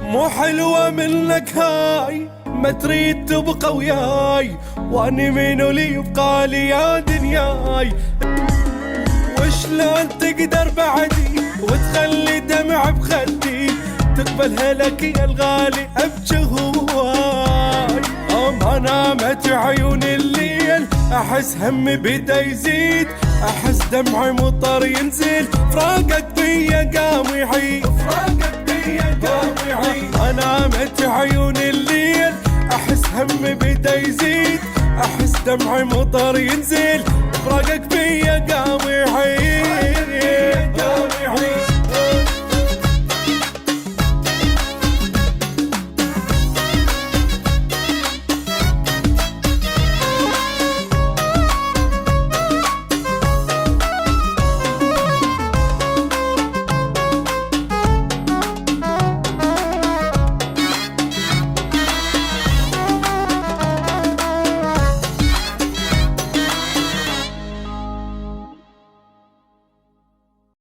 مو حلوة منك هاي، ما تريد تبقى وياي، واني من اللي يبقى لي يا دنياي. وشلون تقدر بعدي وتخلي دمع بخدي، تقبلها لك يا الغالي ابجي هواي. ما نامت عيون الليل، احس همي بدا يزيد، احس دمعي مطر ينزل، فراقك بيا قام يعيد، فراقك بيا قام يعيد. ما نامت عيون الليل، احس همي بدا يزيد، احس دمعي مطر ينزل، فراقك بيا قام يعيد.